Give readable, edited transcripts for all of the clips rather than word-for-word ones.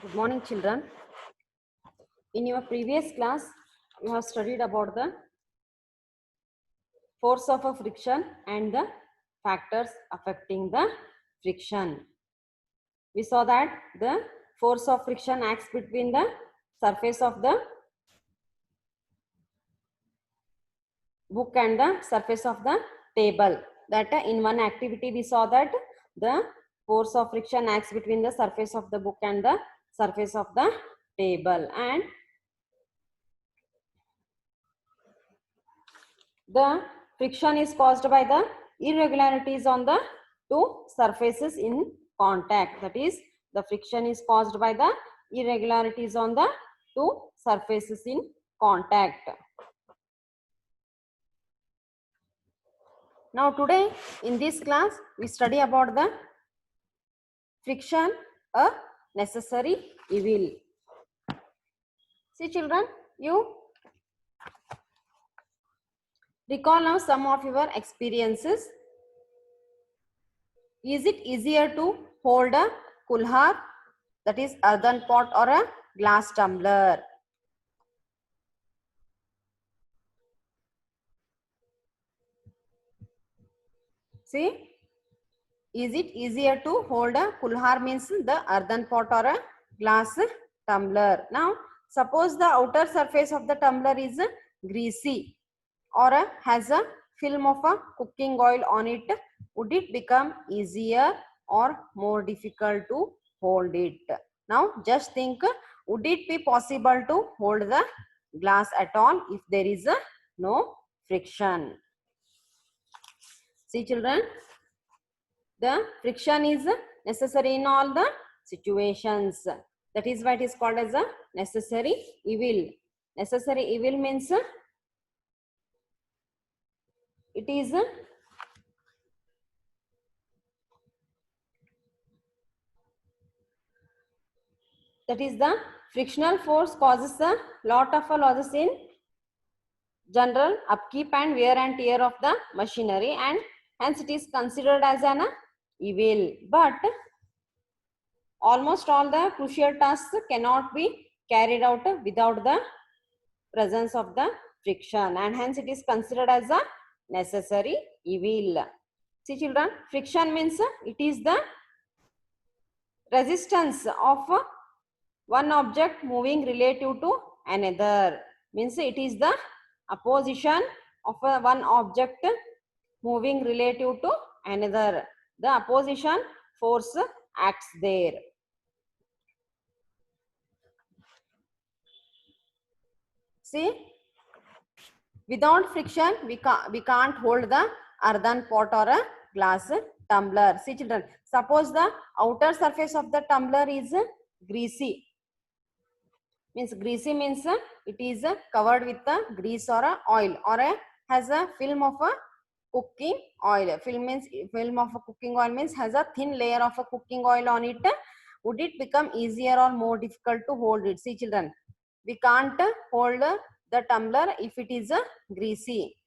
Good morning, children. In your previous class, you have studied about the force of a friction and the factors affecting the friction. We saw that the force of friction acts between the surface of the book and the surface of the table. That in one activity we saw that the force of friction acts between the surface of the book and the surface of the table, and the friction is caused by the irregularities on the two surfaces in contact. That is, the friction is caused by the irregularities on the two surfaces in contact. Now today in this class we study about the friction, a necessary evil. See children, you recall now some of your experiences. Is it easier to hold a kulhar, that is earthen pot, or a glass tumbler? See, is it easier to hold a kulhar means the earthen pot or a glass tumbler. Now, suppose the outer surface of the tumbler is greasy or has a film of a cooking oil on it. Would it become easier or more difficult to hold it? Now, just think, would it be possible to hold the glass at all if there is no friction? See children, the friction is necessary in all the situations. That is why it is called as a necessary evil. Necessary evil means it is that is the frictional force causes a lot of losses in general upkeep and wear and tear of the machinery, and hence it is considered as an evil. But almost all the crucial tasks cannot be carried out without the presence of the friction, and hence it is considered as a necessary evil. See children, friction means it is the resistance of one object moving relative to another. Means it is the opposition of one object moving relative to another. The opposition force acts there. See, without friction we can't hold the earthen pot or a glass tumbler. See children, suppose the outer surface of the tumbler is greasy. Means greasy means it is covered with grease or oil, or has a film of a cooking oil. Film of a cooking oil means has a thin layer of a cooking oil on it. Would it become easier or more difficult to hold it? See children, we can't hold the tumbler if it is greasy,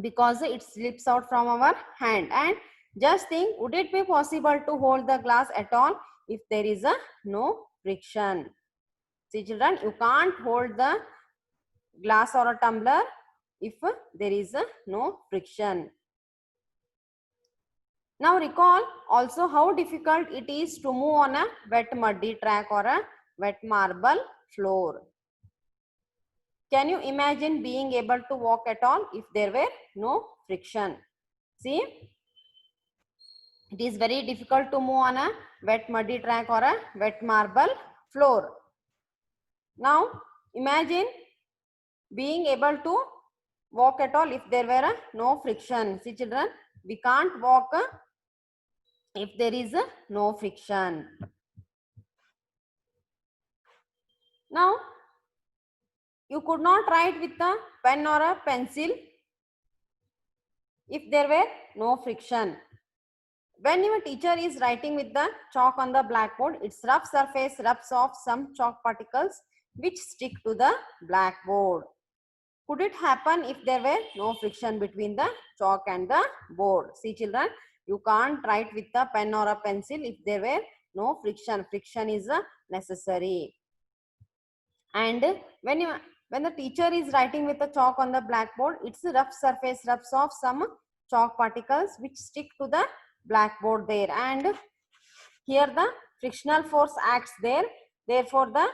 because it slips out from our hand. And just think, would it be possible to hold the glass at all if there is no friction? See children, you can't hold the glass or a tumbler if there is no friction. Now recall also how difficult it is to move on a wet muddy track or a wet marble floor. Can you imagine being able to walk at all if there were no friction? See, it is very difficult to move on a wet muddy track or a wet marble floor. Now imagine being able to walk at all if there were no friction. See children, we can't walk if there is no friction. Now you could not write with a pen or a pencil if there were no friction. When your teacher is writing with the chalk on the blackboard, its rough surface rubs off some chalk particles which stick to the blackboard. Could it happen if there were no friction between the chalk and the board? See children, you can't write with a pen or a pencil if there were no friction. Friction is necessary. And when the teacher is writing with the chalk on the blackboard, it's a rough surface rubs off some chalk particles which stick to the blackboard there, and here the frictional force acts there, therefore the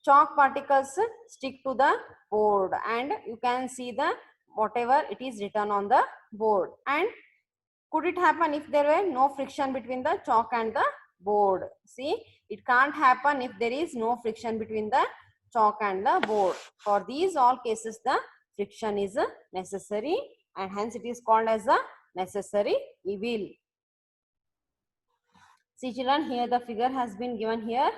chalk particles stick to the board and you can see the whatever it is written on the board. And could it happen if there were no friction between the chalk and the board? See, it can't happen if there is no friction between the chalk and the board. For these all cases, the friction is necessary and hence it is called as a necessary evil. See children, here the figure has been given here.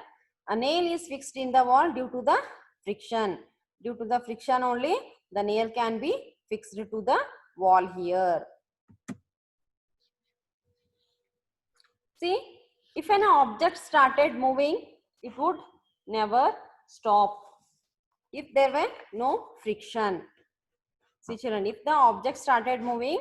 A nail is fixed in the wall due to the friction. Due to the friction only, the nail can be fixed to the wall here. See, if an object started moving, it would never stop if there were no friction. See children, if the object started moving,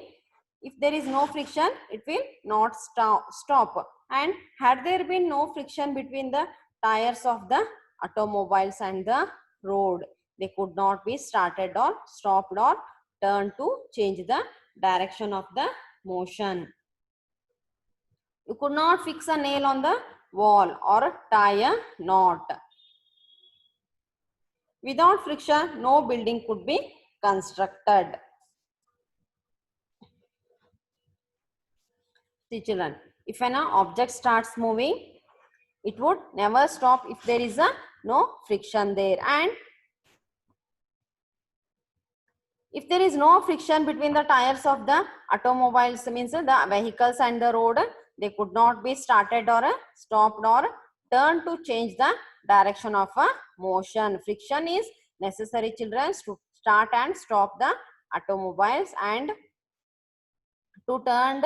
if there is no friction, it will not stop. And had there been no friction between the tires of the automobiles and the road, they could not be started or stopped or turned to change the direction of the motion. You could not fix a nail on the wall or tie a knot. Without friction, no building could be constructed. See children, if an object starts moving, it would never stop if there is no friction there. And if there is no friction between the tires of the automobiles, means the vehicles and the road, they could not be started or stopped or turned to change the direction of a motion. Friction is necessary, children, to start and stop the automobiles and to turn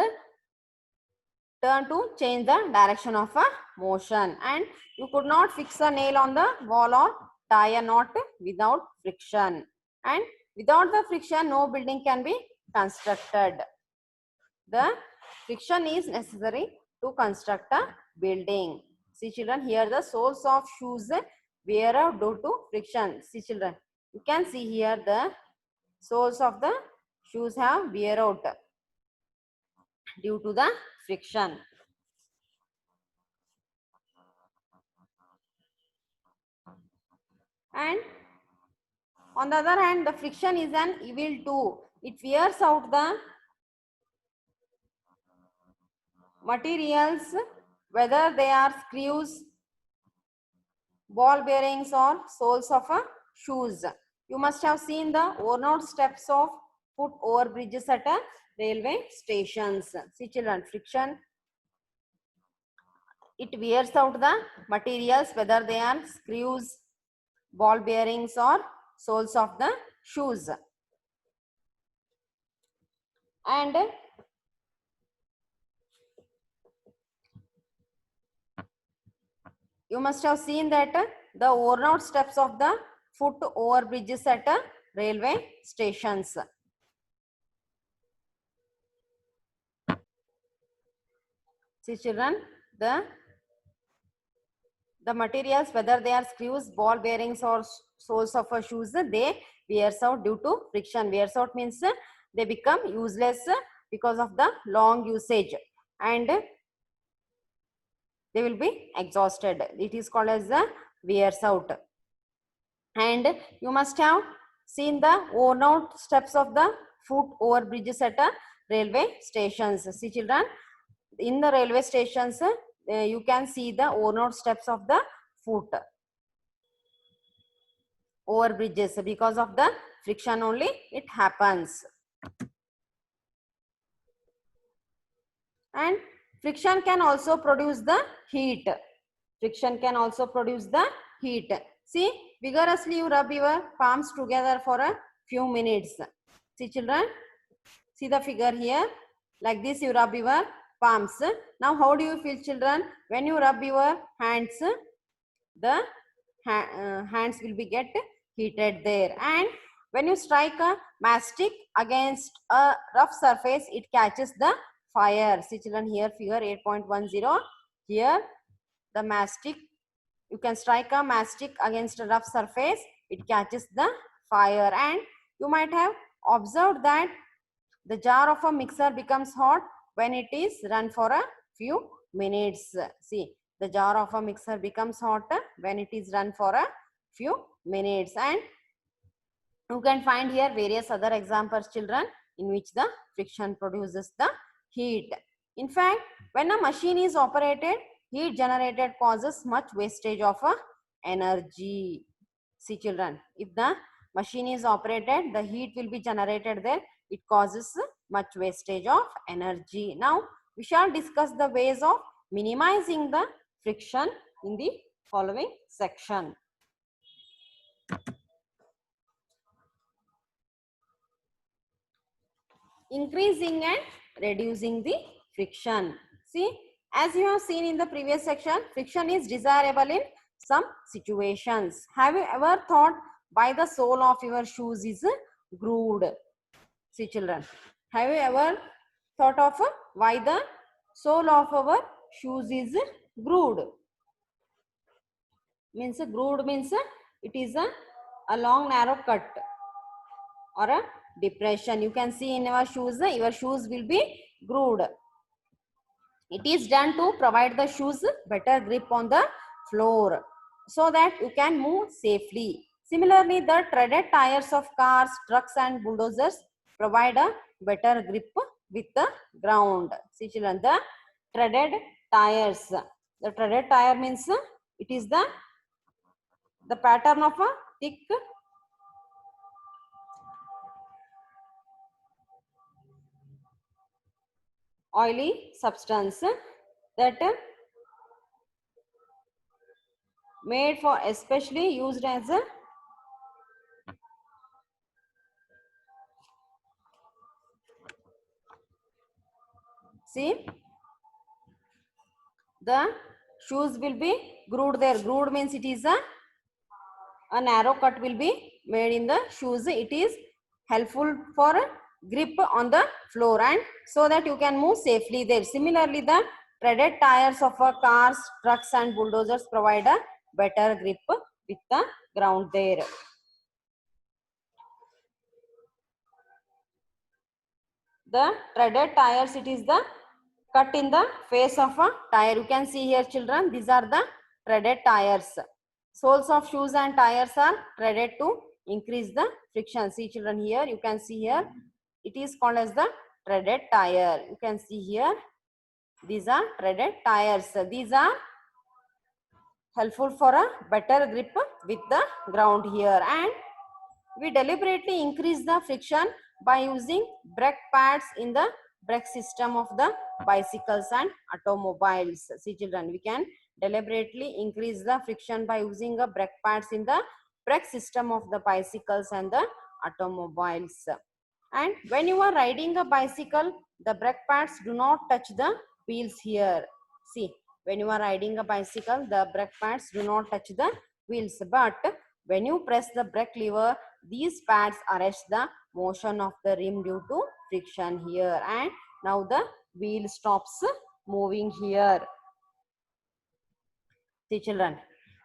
to change the direction of a motion. And you could not fix a nail on the wall or tie a knot without friction. And without the friction, no building can be constructed. The friction is necessary to construct a building. See children, here the soles of shoes wear out due to friction. See children, you can see here the soles of the shoes have wear out due to the friction. And on the other hand, the friction is an evil too. It wears out the materials, whether they are screws, ball bearings or soles of a shoes. You must have seen the worn out steps of foot over bridges at a railway stations. See children, friction, it wears out the materials, whether they are screws, ball bearings or soles of the shoes. And you must have seen that the worn out steps of the foot over bridges at railway stations. See children, the materials, whether they are screws, ball bearings or soles of a shoes, they wears out due to friction. Wears out means they become useless because of the long usage and they will be exhausted. It is called as the wears out. And you must have seen the worn out steps of the foot over bridges at railway stations. See children, in the railway stations, you can see the worn out steps of the foot over bridges. Because of the friction only it happens. And friction can also produce the heat. Friction can also produce the heat. See, vigorously you rub your palms together for a few minutes. See children, see the figure here. Like this you rub your palms. Now how do you feel children? When you rub your hands, the hands will be get heated there. And when you strike a matchstick against a rough surface, it catches the fire. See children, here figure 8.10. Here the mastic, you can strike a mastic against a rough surface, it catches the fire. And you might have observed that the jar of a mixer becomes hot when it is run for a few minutes. See, the jar of a mixer becomes hot when it is run for a few minutes. And you can find here various other examples, children, in which the friction produces the heat. In fact, when a machine is operated, heat generated causes much wastage of energy. See, children, if the machine is operated, the heat will be generated there. It causes much wastage of energy. Now, we shall discuss the ways of minimizing the friction in the following section. Increasing and reducing the friction. See, as you have seen in the previous section, friction is desirable in some situations. Have you ever thought why the sole of your shoes is grooved? See, children, have you ever thought of why the sole of our shoes is grooved? Means grooved means it is a long narrow cut or a depression. You can see in your shoes will be grooved. It is done to provide the shoes better grip on the floor so that you can move safely. Similarly, the treaded tires of cars, trucks and bulldozers provide a better grip with the ground. See, children, the treaded tires. The treaded tire means it is the pattern of a thick oily substance that made for especially used as a see, the shoes will be grooved there. Grooved means it is a narrow cut will be made in the shoes. It is helpful for grip on the floor and so that you can move safely there. Similarly, the treaded tires of cars, trucks and bulldozers provide a better grip with the ground there. The treaded tires, it is the cut in the face of a tire. You can see here, children, these are the treaded tires. Soles of shoes and tires are treaded to increase the friction. See, children, here you can see here it is called as the treaded tire. You can see here these are treaded tires. These are helpful for a better grip with the ground here. And we deliberately increase the friction by using brake pads in the brake system of the bicycles and automobiles. See, children, we can deliberately increase the friction by using the brake pads in the brake system of the bicycles and the automobiles. And when you are riding a bicycle, the brake pads do not touch the wheels here. See, when you are riding a bicycle, the brake pads do not touch the wheels, but when you press the brake lever, these pads arrest the motion of the rim due to friction here, and now the wheel stops moving here. See, children,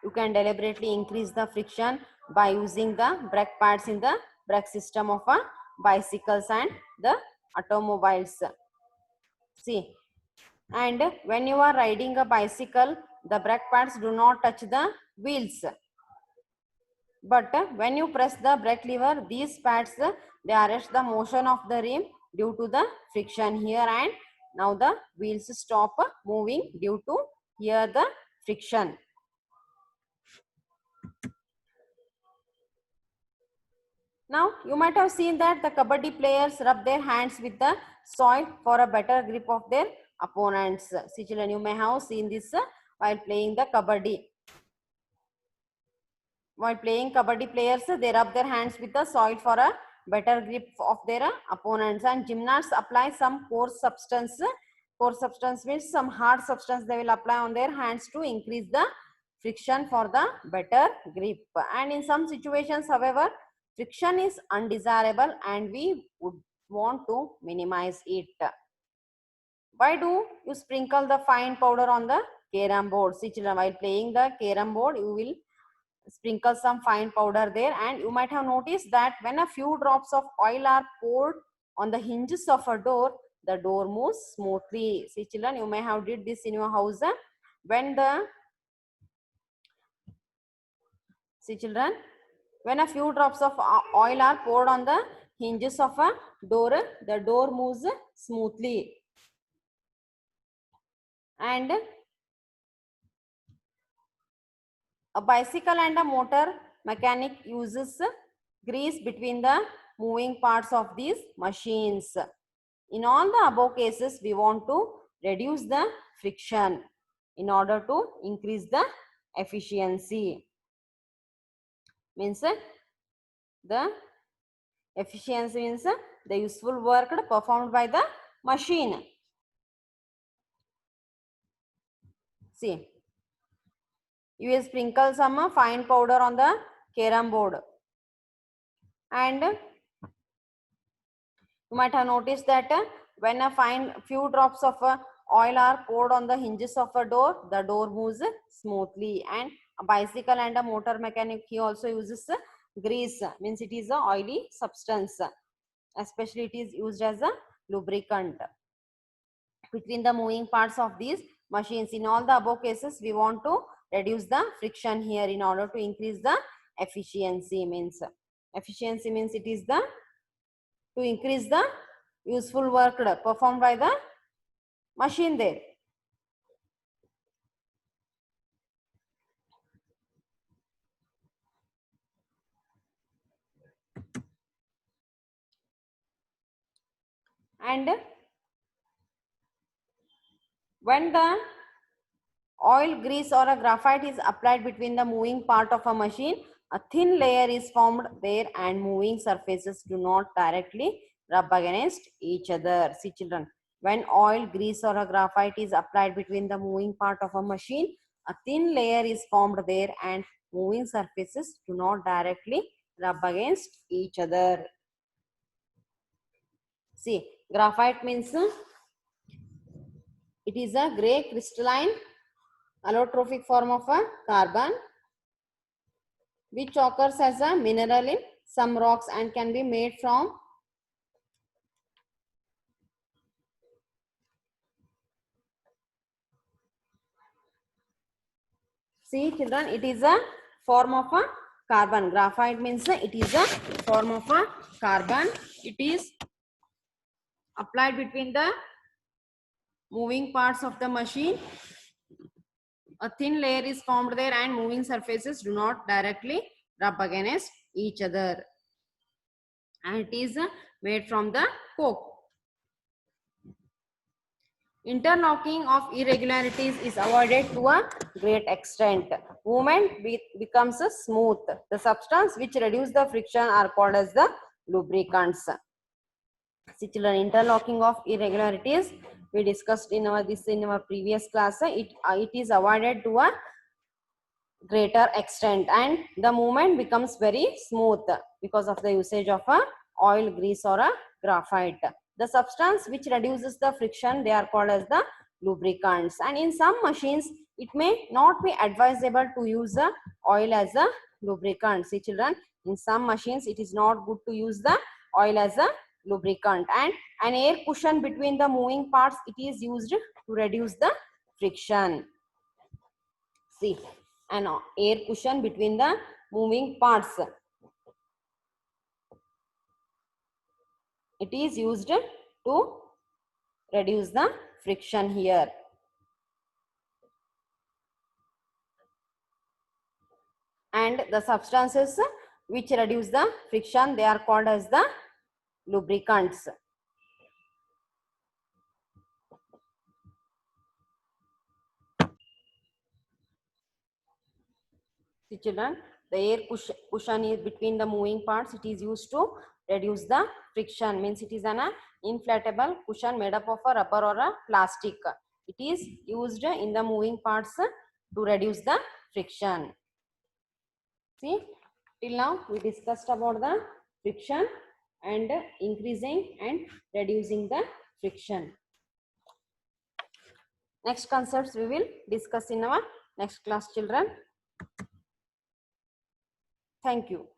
you can deliberately increase the friction by using the brake pads in the brake system of bicycles and the automobiles. See, and when you are riding a bicycle, the brake pads do not touch the wheels. But when you press the brake lever, these pads, they arrest the motion of the rim due to the friction here, and now the wheels stop moving due to here the friction. Now you might have seen that the kabaddi players rub their hands with the soil for a better grip of their opponents. See, children, you may have seen this while playing the kabaddi. While playing kabaddi, players they rub their hands with the soil for a better grip of their opponents. And gymnasts apply some coarse substance. Coarse substance means some hard substance they will apply on their hands to increase the friction for the better grip. And in some situations, however, friction is undesirable and we would want to minimize it. Why do you sprinkle the fine powder on the carom board. See children, while playing the carom board, you will sprinkle some fine powder there, and you might have noticed that when a few drops of oil are poured on the hinges of a door, the door moves smoothly. See children, you may have did this in your house. When the See children, when a few drops of oil are poured on the hinges of a door, the door moves smoothly. And a bicycle and a motor mechanic uses grease between the moving parts of these machines. In all the above cases, we want to reduce the friction in order to increase the efficiency. Means the efficiency means the useful work performed by the machine. See, you will sprinkle some fine powder on the carom board, and you might have noticed that when a few drops of oil are poured on the hinges of a door, the door moves smoothly. And a bicycle and a motor mechanic, he also uses grease, means it is a oily substance, especially it is used as a lubricant between the moving parts of these machines. In all the above cases, we want to reduce the friction here in order to increase the efficiency. Means efficiency means it is the to increase the useful work performed by the machine there. And when the oil, grease or a graphite is applied between the moving part of a machine, a thin layer is formed there and moving surfaces do not directly rub against each other. See children, when oil, grease or a graphite is applied between the moving part of a machine, a thin layer is formed there and moving surfaces do not directly rub against each other. See, graphite means it is a gray crystalline allotrophic form of a carbon which occurs as a mineral in some rocks and can be made from See children, it is a form of a carbon. Graphite means it is a form of a carbon. It is applied between the moving parts of the machine. A thin layer is formed there and moving surfaces do not directly rub against each other. And it is made from the coke. Interlocking of irregularities is avoided to a great extent. Movement becomes smooth. The substance which reduce the friction are called as the lubricants. See children, interlocking of irregularities we discussed in our previous class. It is avoided to a greater extent and the movement becomes very smooth because of the usage of a oil, grease or a graphite. The substance which reduces the friction, they are called as the lubricants. And in some machines, it may not be advisable to use the oil as a lubricant. See children, in some machines, it is not good to use the oil as a lubricant. And an air cushion between the moving parts, it is used to reduce the friction. See, an air cushion between the moving parts. It is used to reduce the friction here. And the substances which reduce the friction, they are called as the lubricants. See children, the air cushion is between the moving parts. It is used to reduce the friction. Means it is an inflatable cushion made up of a rubber or a plastic. It is used in the moving parts to reduce the friction. See, till now we discussed about the friction and increasing and reducing the friction. Next concepts we will discuss in our next class, children. Thank you.